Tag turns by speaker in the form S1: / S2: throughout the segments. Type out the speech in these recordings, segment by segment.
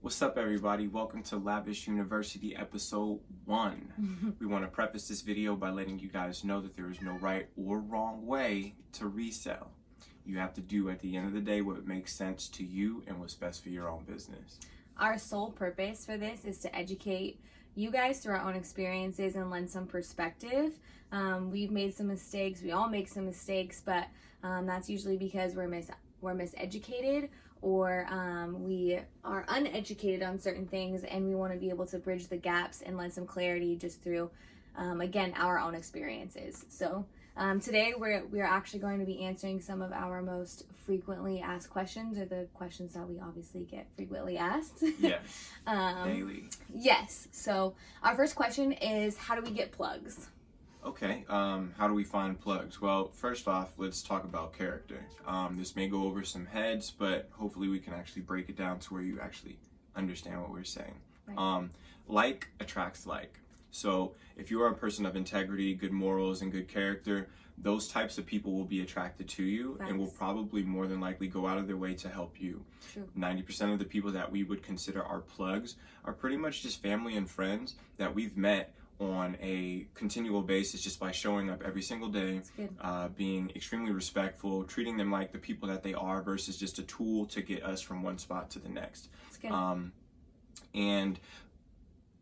S1: What's up, everybody? Welcome to Lavish University episode 1. We want to preface this video by letting you guys know that there is no right or wrong way to resell. You have to do at the end of the day what makes sense to you and what's best for your own business.
S2: Our sole purpose for this is to educate you guys through our own experiences and lend some perspective. We've made some mistakes. We all make some mistakes, but that's usually because we're miseducated or we are uneducated on certain things, and we want to be able to bridge the gaps and lend some clarity just through, again, our own experiences. So today we're actually going to be answering some of our most frequently asked questions, or the questions that we obviously get frequently asked.
S1: Yes, daily.
S2: Yes. So our first question is, how do we get plugs?
S1: Okay, how do we find plugs? Well, first off, let's talk about character. This may go over some heads, but hopefully we can actually break it down to where you actually understand what we're saying.
S2: Right.
S1: Like attracts like. So if you are a person of integrity, good morals, and good character, those types of people will be attracted to you.
S2: Thanks.
S1: And will probably more than likely go out of their way to help you.
S2: True.
S1: 90% of the people that we would consider our plugs are pretty much just family and friends that we've met on a continual basis just by showing up every single day, being extremely respectful, treating them like the people that they are versus just a tool to get us from one spot to the next. And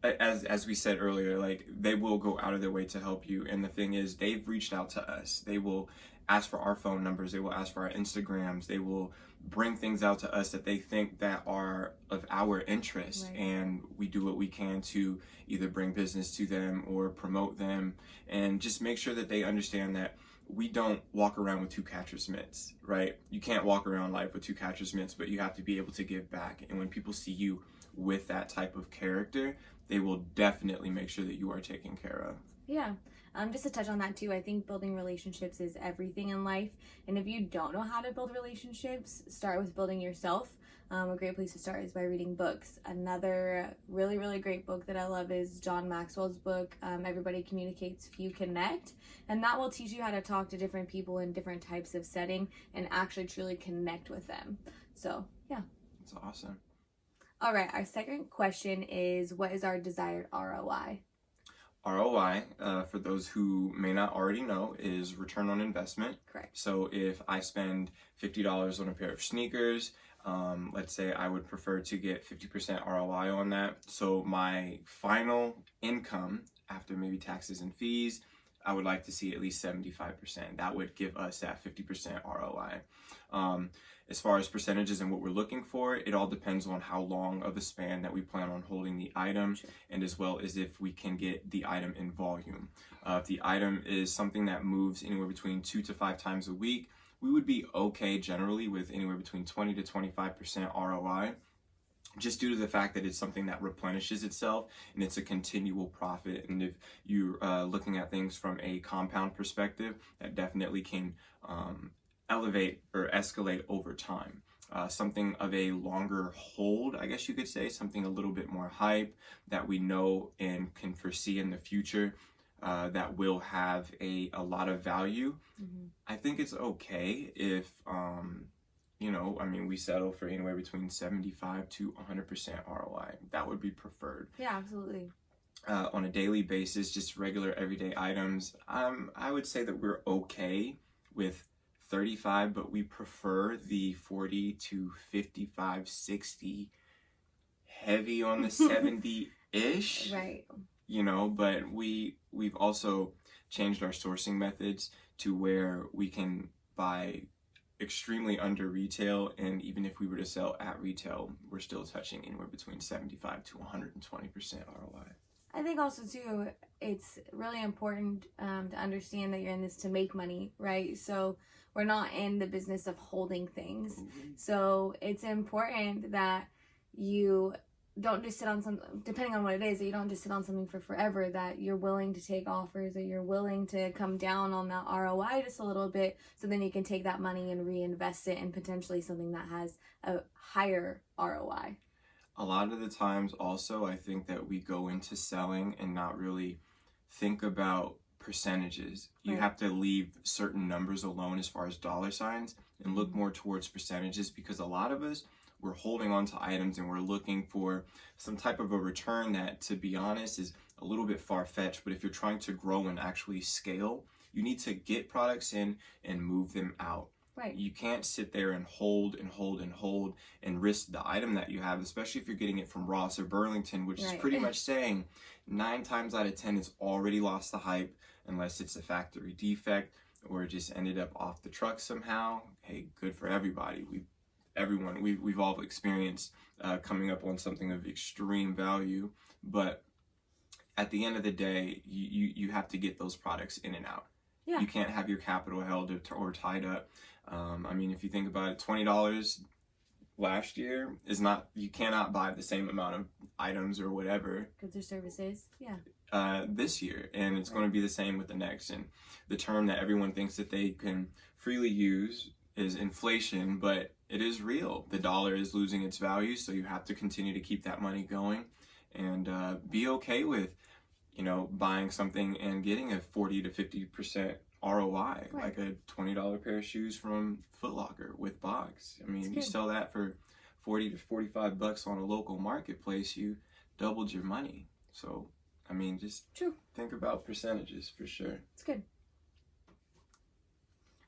S1: as we said earlier, like, they will go out of their way to help you. And the thing is, they've reached out to us. They will ask for our phone numbers. They will ask for our Instagrams. They will bring things out to us that they think that are of our interest.
S2: Right.
S1: And we do what we can to either bring business to them or promote them, and just make sure that they understand that we don't walk around with two catcher's mitts, right? You can't walk around life with two catcher's mitts, but you have to be able to give back. And when people see you with that type of character, they will definitely make sure that you are taken care of.
S2: Yeah. Just to touch on that too, I think building relationships is everything in life. And if you don't know how to build relationships, start with building yourself. A great place to start is by reading books. Another really, really great book that I love is John Maxwell's book, Everybody Communicates, Few Connect. And that will teach you how to talk to different people in different types of setting and actually truly connect with them. So, yeah.
S1: That's awesome.
S2: All right, our second question is, what is our desired ROI?
S1: ROI, for those who may not already know, is return on investment.
S2: Correct.
S1: So if I spend $50 on a pair of sneakers, let's say I would prefer to get 50% ROI on that. So my final income after maybe taxes and fees, I would like to see at least 75%. That would give us that 50% ROI. As far as percentages and what we're looking for, it all depends on how long of a span that we plan on holding the item, and as well as if we can get the item in volume. If the item is something that moves anywhere between 2 to 5 times a week, we would be okay generally with anywhere between 20 to 25% ROI. Just due to the fact that it's something that replenishes itself and it's a continual profit. And if you're looking at things from a compound perspective, that definitely can elevate or escalate over time. Something of a longer hold, I guess you could say, something a little bit more hype that we know and can foresee in the future, that will have a lot of value. Mm-hmm. I think it's okay if we settle for anywhere between 75 to 100% ROI. That would be preferred.
S2: Yeah, absolutely.
S1: On a daily basis, just regular everyday items, I would say that we're okay with 35, but we prefer the 40 to 55, 60, heavy on the 70-ish.
S2: Right.
S1: But we've also changed our sourcing methods to where we can buy extremely under retail, and even if we were to sell at retail, we're still touching anywhere between 75 to 120% ROI.
S2: I think also too, it's really important to understand that you're in this to make money, right? So we're not in the business of holding things. Mm-hmm. So it's important that you don't just sit on something, depending on what it is, that you don't just sit on something for forever, that you're willing to take offers, that you're willing to come down on that ROI just a little bit, so then you can take that money and reinvest it in potentially something that has a higher ROI.
S1: A lot of the times also, I think that we go into selling and not really think about percentages. You
S2: Right.
S1: have to leave certain numbers alone as far as dollar signs and look more towards percentages, because a lot of us, we're holding on to items and we're looking for some type of a return that, to be honest, is a little bit far-fetched. But if you're trying to grow and actually scale, you need to get products in and move them out.
S2: Right.
S1: You can't sit there and hold and hold and hold and risk the item that you have, especially if you're getting it from Ross or Burlington, which is pretty much saying 9 times out of 10 it's already lost the hype, unless it's a factory defect or it just ended up off the truck somehow. Hey, good for everybody. We've all experienced coming up on something of extreme value, but at the end of the day, you have to get those products in and out.
S2: Yeah.
S1: You can't have your capital held or tied up. I mean, if you think about it, $20 last year is not, you cannot buy the same amount of items or whatever
S2: Goods or services. Yeah.
S1: this year, and it's going to be the same with the next. And the term that everyone thinks that they can freely use is inflation, but it is real. The dollar is losing its value, so you have to continue to keep that money going, and be okay with, you know, buying something and getting a 40 to 50% ROI, like a $20 pair of shoes from Foot Locker with box. I mean, you sell that for 40 to 45 bucks on a local marketplace, you doubled your money. So, I mean, just think about percentages for sure.
S2: It's good.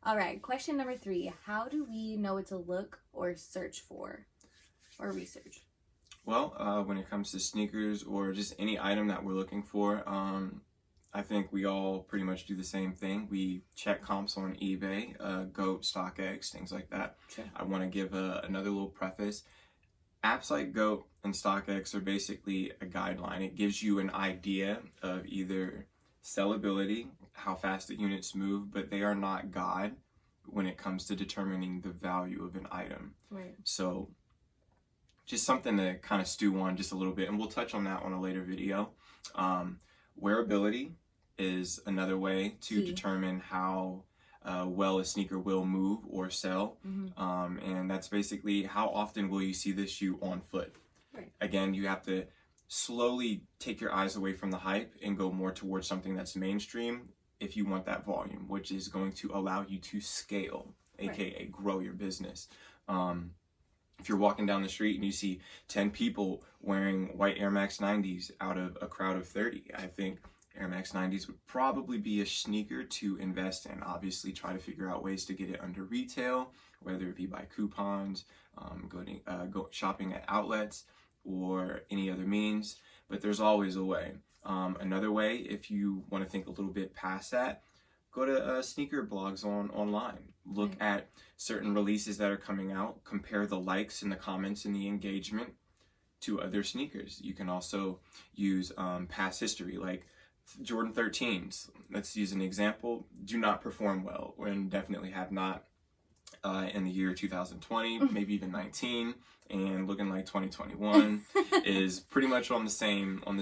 S2: All right, question number 3. How do we know what to look or search for or research?
S1: Well, when it comes to sneakers or just any item that we're looking for, I think we all pretty much do the same thing. We check comps on eBay, GOAT, StockX, things like that.
S2: Sure.
S1: I want to give another little preface. Apps like GOAT and StockX are basically a guideline. It gives you an idea of either sellability, how fast the units move, but they are not God when it comes to determining the value of an item.
S2: Right.
S1: So just something to kind of stew on just a little bit, and we'll touch on that on a later video. Wearability is another way to determine how well a sneaker will move or sell. And that's basically how often will you see this shoe on foot.
S2: Right.
S1: Again, you have to slowly take your eyes away from the hype and go more towards something that's mainstream if you want that volume, which is going to allow you to scale, aka grow your business. If you're walking down the street and you see 10 people wearing white Air Max 90s out of a crowd of 30, I think Air Max 90s would probably be a sneaker to invest in. Obviously, try to figure out ways to get it under retail, whether it be by coupons, go shopping at outlets, or any other means. But there's always a way. Another way, if you want to think a little bit past that, go to sneaker blogs online. Look at certain releases that are coming out. Compare the likes and the comments and the engagement to other sneakers. You can also use past history, like Jordan 13s. Let's use an example. Do not perform well, and definitely have not in the year 2020, maybe even 19, and looking like 2021 is pretty much on the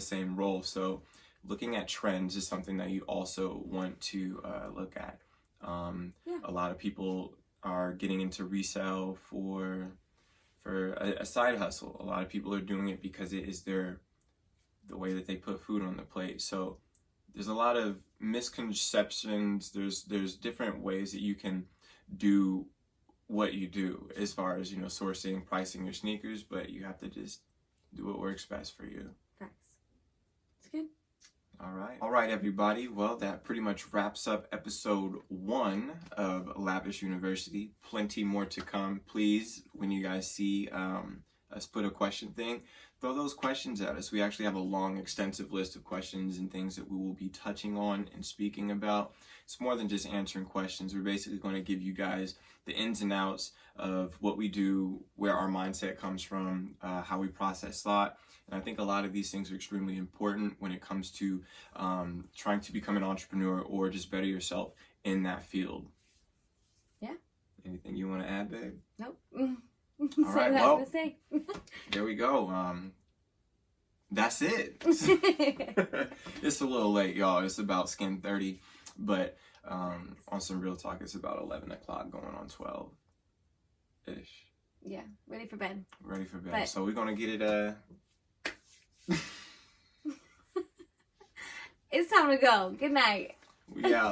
S1: same roll. So looking at trends is something that you also want to look at. A lot of people are getting into resale for a side hustle. A lot of people are doing it because it is the way that they put food on the plate. So there's a lot of misconceptions. There's different ways that you can do what you do as far as, you know, sourcing, pricing your sneakers, but you have to just do what works best for you.
S2: Facts. It's good.
S1: All right, everybody. Well, that pretty much wraps up episode 1 of Lavish University. Plenty more to come. Please, when you guys see us put a question thing, throw those questions at us. We actually have a long, extensive list of questions and things that we will be touching on and speaking about. It's more than just answering questions. We're basically going to give you guys the ins and outs of what we do, where our mindset comes from, how we process thought. And I think a lot of these things are extremely important when it comes to trying to become an entrepreneur or just better yourself in that field. Yeah. Anything you want to add, babe?
S2: Nope.
S1: All right, well, there we go. That's it. It's a little late, y'all. It's about 10:30, but on some real talk, it's about 11 o'clock going on 12-ish.
S2: Yeah, ready for bed.
S1: Ready for bed. So we're going to get it...
S2: It's time to go. Good night.
S1: Yeah.